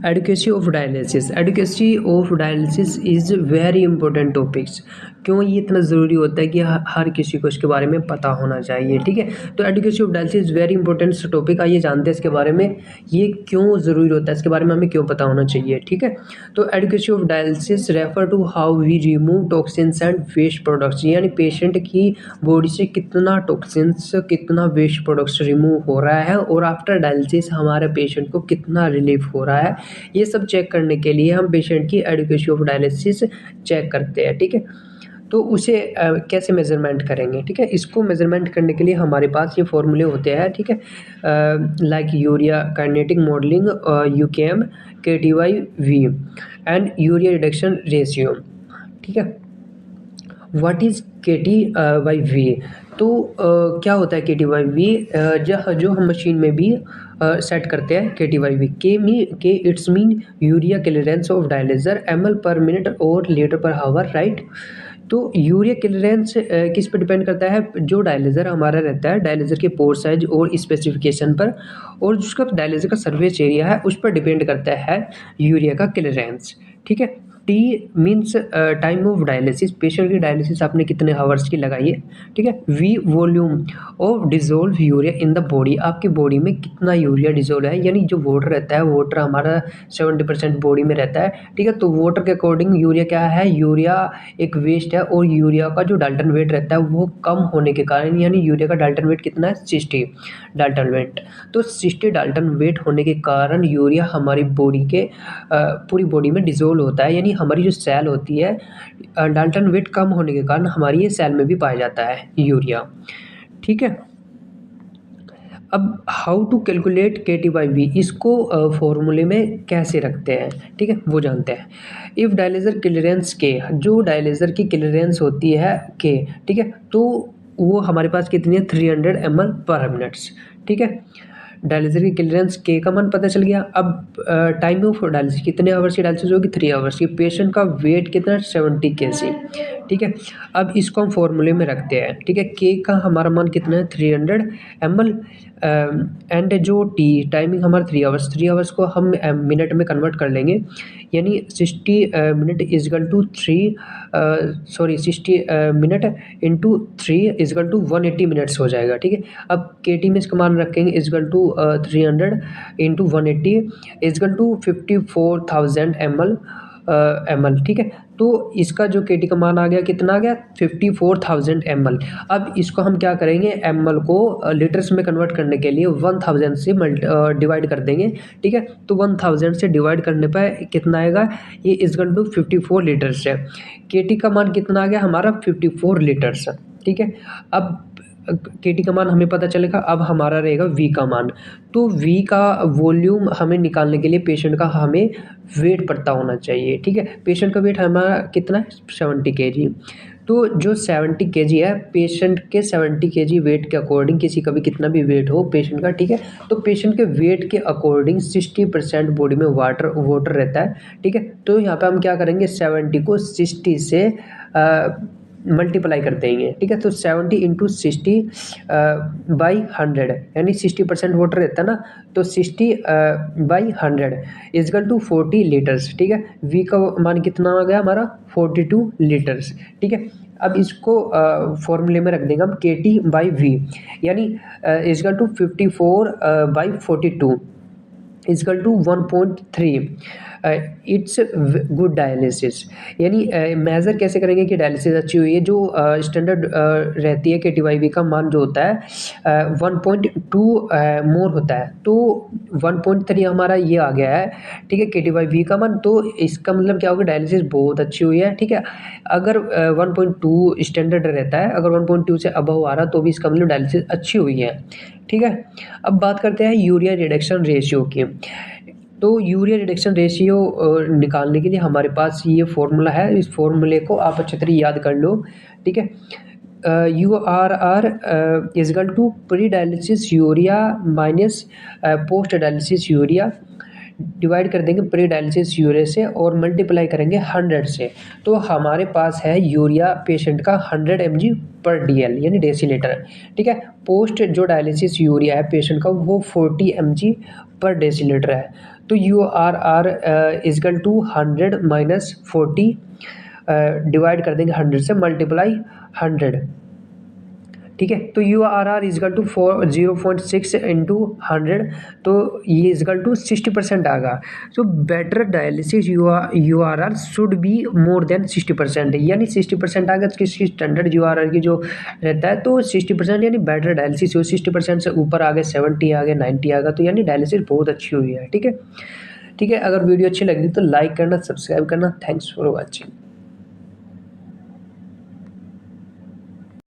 Adequacy of dialysis is very important topics. क्यों ये इतना ज़रूरी होता है कि हर किसी को इसके बारे में पता होना चाहिए, ठीक है। तो adequacy of dialysis very important topic, आइए जानते हैं इसके बारे में, ये क्यों ज़रूरी होता है, इसके बारे में हमें क्यों पता होना चाहिए, ठीक है। तो adequacy of dialysis refer to how we remove toxins and waste products, यानी पेशेंट की बॉडी से कितना टॉक्सिन्स, कितना वेस्ट प्रोडक्ट्स रिमूव हो रहा है और आफ्टर डायलिसिस हमारे पेशेंट को कितना रिलीफ हो रहा है, ये सब चेक करने के लिए हम पेशेंट की एडुकेसी ऑफ डायलिसिस चेक करते हैं, ठीक है। तो उसे कैसे मेज़रमेंट करेंगे, ठीक है। इसको मेज़रमेंट करने के लिए हमारे पास ये फॉर्मूले होते हैं, ठीक है। Like urea kinetic modelling, UKM, KTYV and urea reduction ratio, ठीक है। What is KTYV? तो क्या होता है KTYV? जो हम मशीन में भी सेट करते हैं KTYV के it's mean urea clearance of dialysis ml पर मिनट और लीटर पर हावर, राइट। तो यूरिया क्लियरेंस किस पे डिपेंड करता है? जो डायलिसिस हमारा रहता है, डायलिसिस के पोर साइज और स्पेसिफिकेशन पर, और जिसका डायलिसिस का सर्विस एरिया है उस पर डिपेंड करता है यूरिया का क्लियरेंस, ठीक है। T means time of dialysis, patient की डायलिसिस आपने कितने आवर्स की लगाई है, ठीक है। V volume of dissolve urea in the body, आपकी बॉडी में कितना यूरिया डिजोल्व है, यानी जो वाटर रहता है, वाटर हमारा 70% बॉडी में रहता है, ठीक है। तो वाटर के अकॉर्डिंग यूरिया क्या है? यूरिया एक वेस्ट है, और यूरिया का जो डाल्टन वेट रहता है वो कम होने के कारण, यानी यूरिया का डाल्टन वेट कितना है? 60 डाल्टन वेट। तो 60 डाल्टन वेट होने के कारण यूरिया हमारी बॉडी के पूरी बॉडी में डिजोल्व होता है, यानी हमारी जो सेल होती है, डाल्टन वेट कम होने के कारण हमारी ये सेल में भी पाया जाता है यूरिया, ठीक है। अब हाउ टू कैलकुलेट KTYV, इसको फॉर्मूले में कैसे रखते हैं, ठीक है, वो जानते हैं। इफ़ डायलिसिस क्लियरेंस के, जो डायलिसिस की क्लियरेंस होती है के, ठीक है, तो वो हमारे पास कितनी है? 300 ml पर मिनट्स, ठीक है। डायलिसिस की क्लियरेंस के का मान पता चल गया। अब टाइम ऑफ डायलिसिस, कितने आवर्स की डायलिसिस होगी? 3 आवर्स की। पेशेंट का वेट कितना? 70 kg, ठीक है। अब इसको हम फॉर्मूले में रखते हैं, ठीक है। के का हमारा मान कितना है? 300 ml एंड जो टाइमिंग हमारा 3 आवर्स को हम मिनट में कन्वर्ट कर लेंगे, यानी 60 minute equal to 60 minute into 3 equal to 180 minutes हो जाएगा, ठीक है। अब KT में इसका मान रखेंगे equal to 300 into 180 equal to 54,000 ml, ठीक है। तो इसका जो KT का मान आ गया, कितना आ गया? 54,000 ml। अब इसको हम क्या करेंगे? ml को लीटर्स में कन्वर्ट करने के लिए 1000 से डिवाइड कर देंगे, ठीक है। तो 1000 से डिवाइड करने पर कितना आएगा? ये इजकल टू 54 लीटर्स है। KT का मान कितना आ गया हमारा? 54 लीटर्स, ठीक है। अब KT का मान हमें पता चलेगा। अब हमारा रहेगा V का मान। तो V का वॉल्यूम हमें निकालने के लिए पेशेंट का हमें वेट पता होना चाहिए, ठीक है। पेशेंट का वेट हमारा कितना है? 70 kg। तो जो 70 kg है, पेशेंट के 70 kg वेट के अकॉर्डिंग, किसी का भी कितना भी वेट हो पेशेंट का, ठीक है, तो पेशेंट के वेट के अकॉर्डिंग 60% बॉडी में वाटर रहता है, ठीक है। तो यहाँ पे हम क्या करेंगे? 70 को 60 से मल्टीप्लाई कर देंगे, ठीक है। तो 70 इंटू 60 बाई 100, यानी 60% वाटर रहता है ना, तो 60 बाई 100 इजकल टू 40 लीटर्स, ठीक है। V का मान कितना आ गया हमारा? 42 लीटर्स, ठीक है। अब इसको फॉर्मूले में रख देंगे हम KT/V, यानी equal to 54 by 42 equal to 1.3। It's good dialysis, यानी मेज़र कैसे करेंगे कि डायलिसिस अच्छी हुई है? जो स्टैंडर्ड रहती है KTYV का मान जो होता है 1.2 मोर होता है, तो 1.3 हमारा ये आ गया है, ठीक है, KTYV का मान। तो इसका मतलब क्या होगा? डायलिसिस बहुत अच्छी हुई है, ठीक है। अगर 1.2 स्टैंडर्ड रहता है, अगर 1.2 से अबव आ रहा तो भी इसका मतलब डायलिसिस अच्छी हुई है, ठीक है। अब बात करते हैं यूरिया रिडक्शन रेशियो की। तो यूरिया रिडक्शन रेशियो निकालने के लिए हमारे पास ये फॉर्मूला है, इस फॉर्मूले को आप अच्छी तरह याद कर लो, ठीक है। URR equal to pre dialysis urea minus post dialysis urea, divide कर देंगे प्री डायलिसिस यूरिया से और मल्टीप्लाई करेंगे 100 से। तो हमारे पास है यूरिया पेशेंट का 100 mg पर DL, यानी डेसीलीटर, ठीक है। पोस्ट जो डायलिसिस यूरिया है पेशेंट का वो 40 mg पर डेसीलीटर है। तो U R equal to 100 minus 40 divide कर देंगे 100 से, मल्टीप्लाई 100, ठीक है। तो U R equal to 0.6 into 100, तो ये इजकल टू 60% आएगा। So better dialysis U R should be more than 60%, यानी 60% आएगा तो किसी स्टैंडर्ड यू आर की जो रहता है तो 60%, यानी बेटर डायलिसिस हो 60% से ऊपर आ गए, 70 आ गए, 90 आ गया, तो यानी डायलिसिस बहुत अच्छी हुई है, ठीक है। ठीक है, अगर वीडियो अच्छी लगी तो लाइक करना, सब्सक्राइब करना। Thanks for watching.